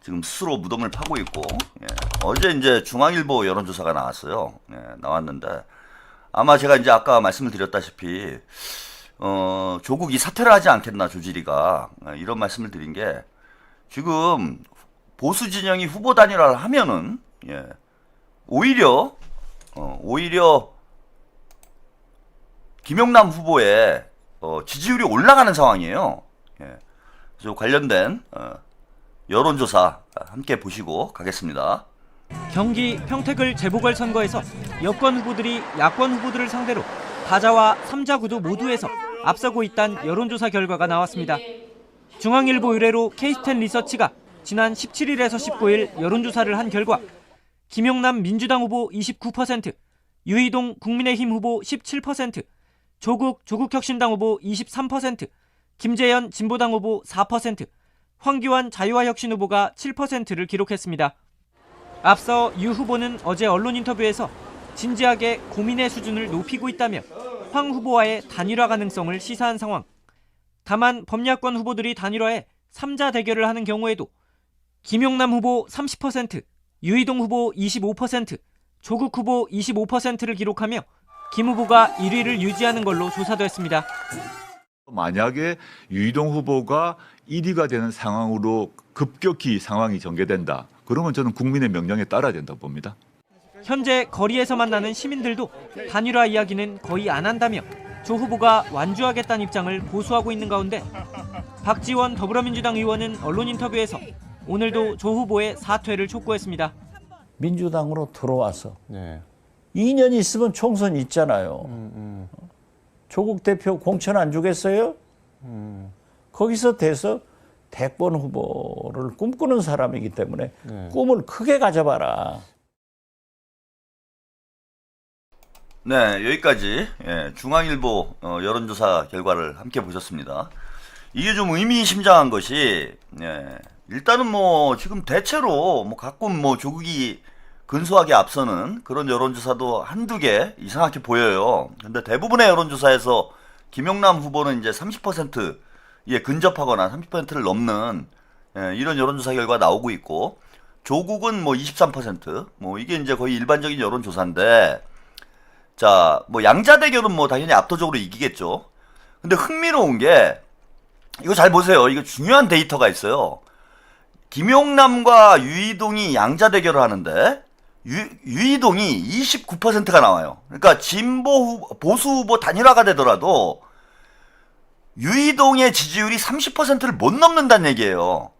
지금 스스로 무덤을 파고 있고, 예. 어제 이제 중앙일보 여론조사가 나왔어요. 예, 나왔는데 아마 제가 이제 아까 말씀을 드렸다시피 조국이 사퇴를 하지 않겠나 조지리가 이런 말씀을 드린 게 지금 보수 진영이 후보 단일화를 하면은 예, 오히려 김용남 후보의 지지율이 올라가는 상황이에요. 예. 그래서 관련된 여론조사 함께 보시고 가겠습니다. 경기 평택을 재보궐선거에서 여권 후보들이 야권 후보들을 상대로 다자와 삼자 구도 모두에서 앞서고 있다는 여론조사 결과가 나왔습니다. 중앙일보 의뢰로 K10 리서치가 지난 17일에서 19일 여론조사를 한 결과 김용남 민주당 후보 29%, 유이동 국민의힘 후보 17%, 조국 조국혁신당 후보 23%, 김재현 진보당 후보 4%, 황교안 자유화혁신 후보가 7%를 기록했습니다. 앞서 유 후보는 어제 언론 인터뷰에서 진지하게 고민의 수준을 높이고 있다며 황 후보와의 단일화 가능성을 시사한 상황. 다만 범야권 후보들이 단일화해 3자 대결을 하는 경우에도 김용남 후보 30%, 유이동 후보 25%, 조국 후보 25%를 기록하며 김 후보가 1위를 유지하는 걸로 조사됐습니다. 만약에 유이동 후보가 1위가 되는 상황으로 급격히 상황이 전개된다. 그러면 저는 국민의 명령에 따라야 된다고 봅니다. 현재 거리에서 만나는 시민들도 단일화 이야기는 거의 안 한다며 조 후보가 완주하겠다는 입장을 고수하고 있는 가운데 박지원 더불어민주당 의원은 언론 인터뷰에서 오늘도 조 후보의 사퇴를 촉구했습니다. 민주당으로 들어와서 2년 있으면 총선 있잖아요. 조국 대표 공천 안 주겠어요? 거기서 돼서 대권 후보를 꿈꾸는 사람이기 때문에 꿈을 크게 가져봐라. 네, 여기까지 중앙일보 여론조사 결과를 함께 보셨습니다. 이게 좀 의미심장한 것이 일단은 뭐 지금 대체로 뭐 가끔 뭐 조국이 근소하게 앞서는 그런 여론조사도 한두 개 이상하게 보여요. 근데 대부분의 여론조사에서 김용남 후보는 이제 30%에 근접하거나 30%를 넘는 이런 여론조사 결과 나오고 있고, 조국은 뭐 23%, 이게 이제 거의 일반적인 여론조사인데, 자, 뭐 양자 대결은 뭐 당연히 압도적으로 이기겠죠. 근데 흥미로운 게 이거 잘 보세요. 이거 중요한 데이터가 있어요. 김용남과 유이동이 양자 대결을 하는데 유이동이 29%가 나와요. 그러니까 보수 후보 단일화가 되더라도 유이동의 지지율이 30%를 못 넘는다는 얘기예요.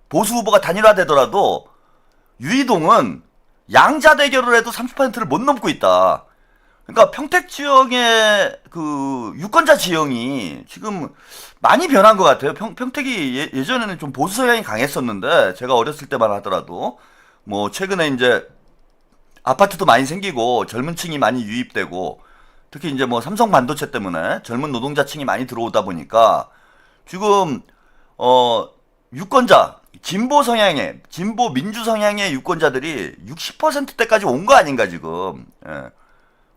보수 후보가 단일화되더라도 유이동은 양자 대결을 해도 30%를 못 넘고 있다. 그러니까 평택 지역의 그 유권자 지형이 지금 많이 변한 것 같아요. 평택이 예전에는 좀 보수 성향이 강했었는데, 제가 어렸을 때만 하더라도 뭐 최근에 이제 아파트도 많이 생기고 젊은 층이 많이 유입되고, 특히 이제 뭐 삼성 반도체 때문에 젊은 노동자층이 많이 들어오다 보니까 지금 유권자 진보 민주 성향의 유권자들이 60%대까지 온 거 아닌가 지금.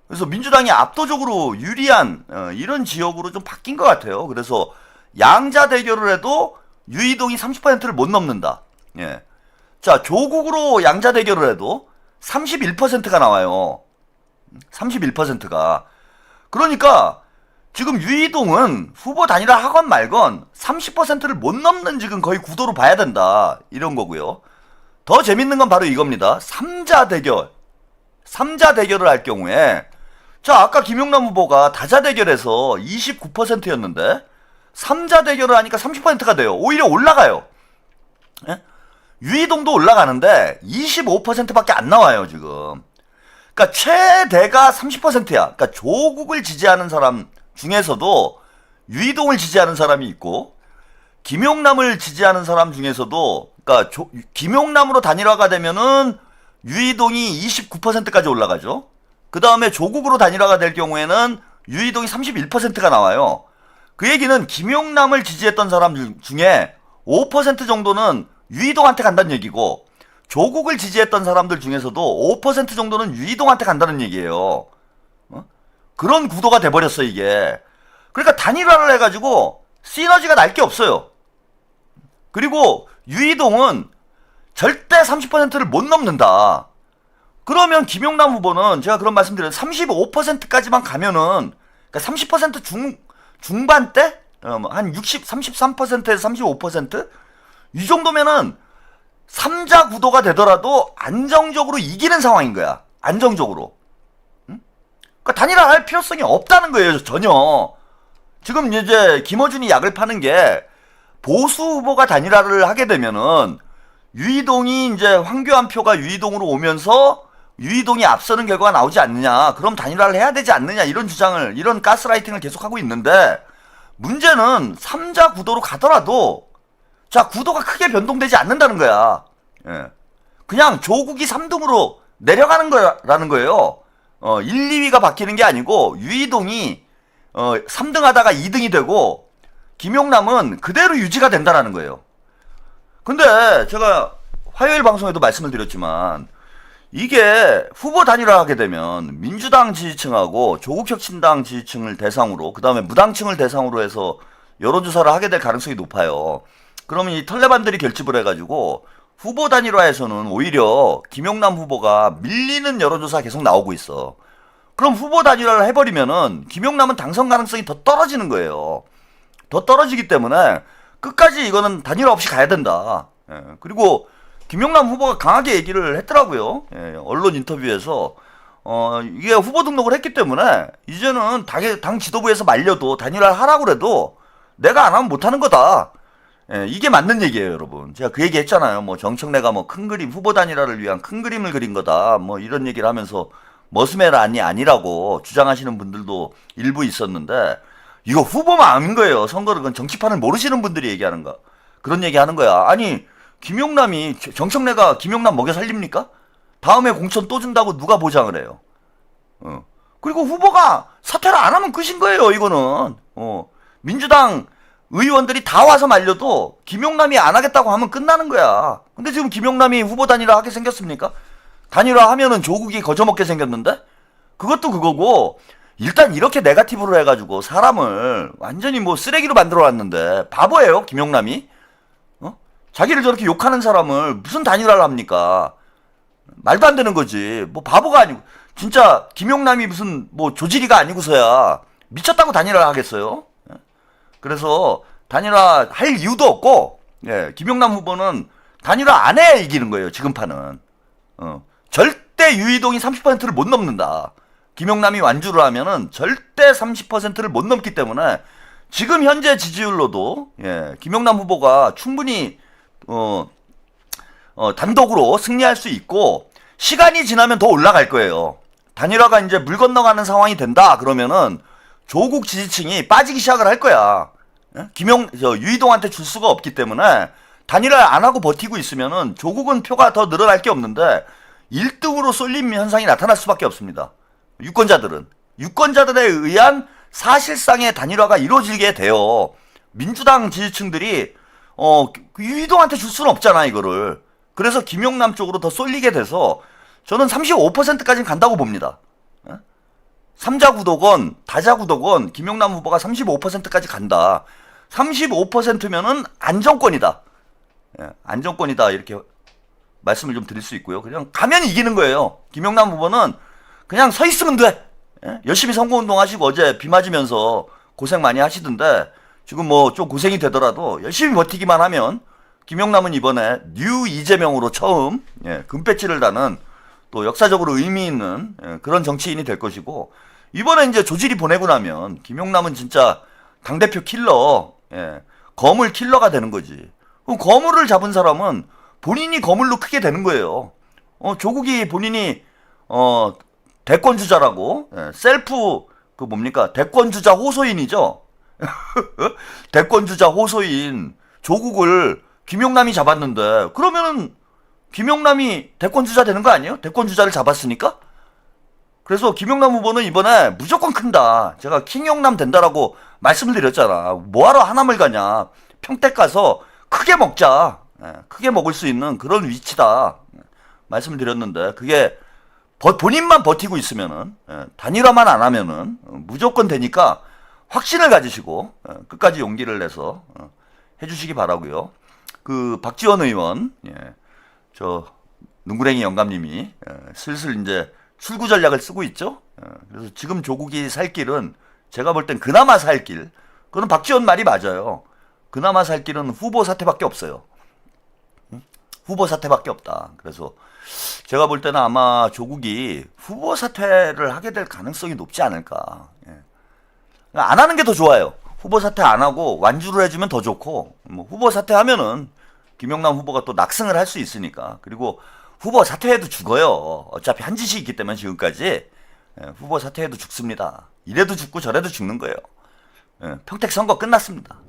그래서 민주당이 압도적으로 유리한 이런 지역으로 좀 바뀐 것 같아요. 그래서 양자 대결을 해도 유이동이 30%를 못 넘는다. 자, 조국으로 양자 대결을 해도 31%가 나와요. 31%가. 그러니까 지금 유이동은 후보 단일화 하건 말건 30%를 못 넘는 지금 거의 구도로 봐야 된다. 이런 거고요. 더 재밌는 건 바로 이겁니다. 3자 대결을 할 경우에, 자, 아까 김용남 후보가 다자 대결에서 29%였는데 3자 대결을 하니까 30%가 돼요. 오히려 올라가요. 유이동도 올라가는데 25%밖에 안 나와요, 지금. 그러니까 최대가 30%야. 그러니까 조국을 지지하는 사람 중에서도 유이동을 지지하는 사람이 있고, 김용남을 지지하는 사람 중에서도, 그러니까 김용남으로 단일화가 되면은 유이동이 29%까지 올라가죠. 그 다음에 조국으로 단일화가 될 경우에는 유이동이 31%가 나와요. 그 얘기는 김용남을 지지했던 사람 중에 5% 정도는 유이동한테 간다는 얘기고, 조국을 지지했던 사람들 중에서도 5% 정도는 유이동한테 간다는 얘기예요. 그런 구도가 돼버렸어, 이게. 그러니까 단일화를 해가지고 시너지가 날 게 없어요. 그리고 유이동은 절대 30%를 못 넘는다. 그러면 김용남 후보는 제가 그런 말씀 드려요. 35%까지만 가면은, 그러니까 30% 중반대? 한 33%에서 35%? 이 정도면은 3자 구도가 되더라도 안정적으로 이기는 상황인 거야. 안정적으로. 응? 그러니까 단일화할 필요성이 없다는 거예요, 전혀. 지금 이제 김어준이 약을 파는 게 보수 후보가 단일화를 하게 되면은 유이동이 이제 황교안 표가 유이동으로 오면서 유이동이 앞서는 결과가 나오지 않느냐. 그럼 단일화를 해야 되지 않느냐. 이런 주장을, 이런 가스라이팅을 계속하고 있는데 문제는 3자 구도로 가더라도 자, 구도가 크게 변동되지 않는다는 거야. 예. 그냥 조국이 3등으로 내려가는 거라는 거예요. 1, 2위가 바뀌는 게 아니고 유이동이 3등 하다가 2등이 되고 김용남은 그대로 유지가 된다는 거예요. 근데 제가 화요일 방송에도 말씀을 드렸지만 이게 후보 단일화하게 되면 민주당 지지층하고 조국혁신당 지지층을 대상으로 그 다음에 무당층을 대상으로 해서 여론조사를 하게 될 가능성이 높아요. 그러면 이 털레반들이 결집을 해가지고 후보 단일화에서는 오히려 김용남 후보가 밀리는 여론조사 계속 나오고 있어. 그럼 후보 단일화를 해버리면은 김용남은 당선 가능성이 더 떨어지는 거예요. 더 떨어지기 때문에 끝까지 이거는 단일화 없이 가야 된다. 예. 그리고 김용남 후보가 강하게 얘기를 했더라고요. 예. 언론 인터뷰에서 이게 후보 등록을 했기 때문에 이제는 당 지도부에서 말려도 단일화를 하라고 그래도 내가 안 하면 못하는 거다. 예, 이게 맞는 얘기예요, 여러분. 제가 그 얘기 했잖아요. 뭐 정청래가 뭐 큰 그림, 후보 단일화를 위한 큰 그림을 그린 거다. 뭐 이런 얘기를 하면서 머스메란이 아니라고 주장하시는 분들도 일부 있었는데 이거 후보 마음인 거예요. 선거를. 그건 정치판을 모르시는 분들이 얘기하는 거. 그런 얘기 하는 거야. 아니, 김용남이, 정청래가 김용남 먹여 살립니까? 다음에 공천 또 준다고 누가 보장을 해요? 그리고 후보가 사퇴를 안 하면 끝인 거예요, 이거는. 민주당 의원들이 다 와서 말려도 김용남이 안 하겠다고 하면 끝나는 거야. 근데 지금 김용남이 후보 단일화 하게 생겼습니까? 단일화 하면은 조국이 거저먹게 생겼는데? 그것도 그거고, 일단 이렇게 네거티브로 해가지고 사람을 완전히 뭐 쓰레기로 만들어놨는데, 바보예요, 김용남이? 자기를 저렇게 욕하는 사람을 무슨 단일화를 합니까? 말도 안 되는 거지. 뭐 바보가 아니고, 진짜 김용남이 무슨 뭐 조지리가 아니고서야 미쳤다고 단일화를 하겠어요? 그래서 단일화 할 이유도 없고, 예, 김용남 후보는 단일화 안 해야 이기는 거예요, 지금 판은. 절대 유이동이 30%를 못 넘는다. 김용남이 완주를 하면은 절대 30%를 못 넘기 때문에 지금 현재 지지율로도, 예, 김용남 후보가 충분히, 단독으로 승리할 수 있고, 시간이 지나면 더 올라갈 거예요. 단일화가 이제 물 건너가는 상황이 된다, 그러면은 조국 지지층이 빠지기 시작을 할 거야. 유이동한테 줄 수가 없기 때문에 단일화 안 하고 버티고 있으면은 조국은 표가 더 늘어날 게 없는데 1등으로 쏠림 현상이 나타날 수밖에 없습니다. 유권자들에 의한 사실상의 단일화가 이루어지게 돼요. 민주당 지지층들이 유이동한테 줄 수는 없잖아, 이거를. 그래서 김용남 쪽으로 더 쏠리게 돼서 저는 35%까지는 간다고 봅니다. 3자 구도건 다자 구도건 김용남 후보가 35%까지 간다. 35%면은 안정권이다. 예, 안정권이다. 이렇게 말씀을 좀 드릴 수 있고요. 그냥 가면 이기는 거예요. 김용남 후보는 그냥 서 있으면 돼. 예? 열심히 선거운동 하시고 어제 비 맞으면서 고생 많이 하시던데 지금 뭐 좀 고생이 되더라도 열심히 버티기만 하면 김용남은 이번에 뉴 이재명으로 처음, 예, 금배지를 다는 또 역사적으로 의미 있는, 예, 그런 정치인이 될 것이고, 이번에 이제 조질이 보내고 나면 김용남은 진짜 당대표 킬러, 예, 거물 킬러가 되는 거지. 그럼 거물을 잡은 사람은 본인이 거물로 크게 되는 거예요. 조국이 본인이 대권 주자라고, 예, 셀프 그 뭡니까, 대권 주자 호소인이죠. 대권 주자 호소인 조국을 김용남이 잡았는데 그러면은 김용남이 대권 주자 되는 거 아니에요? 대권 주자를 잡았으니까. 그래서 김용남 후보는 이번에 무조건 큰다. 제가 킹용남 된다라고 말씀을 드렸잖아. 뭐하러 하남을 가냐. 평택 가서 크게 먹자. 예, 크게 먹을 수 있는 그런 위치다. 말씀을 드렸는데 그게 본인만 버티고 있으면은, 예, 단일화만 안 하면은 무조건 되니까 확신을 가지시고, 예, 끝까지 용기를 내서 해주시기 바라고요. 그 박지원 의원, 예, 저 눈구랭이 영감님이 슬슬 이제 출구 전략을 쓰고 있죠. 그래서 지금 조국이 살 길은 제가 볼 땐 그나마 살 길, 그건 박지원 말이 맞아요. 그나마 살 길은 후보 사퇴밖에 없어요. 후보 사퇴밖에 없다. 그래서 제가 볼 때는 아마 조국이 후보 사퇴를 하게 될 가능성이 높지 않을까. 예. 안 하는 게 더 좋아요. 후보 사퇴 안 하고 완주를 해주면 더 좋고, 뭐 후보 사퇴하면은 김영남 후보가 또 낙승을 할 수 있으니까. 그리고 후보 사퇴해도 죽어요. 어차피 한 짓이 있기 때문에 지금까지. 예, 후보 사퇴해도 죽습니다. 이래도 죽고 저래도 죽는 거예요. 예, 평택 선거 끝났습니다.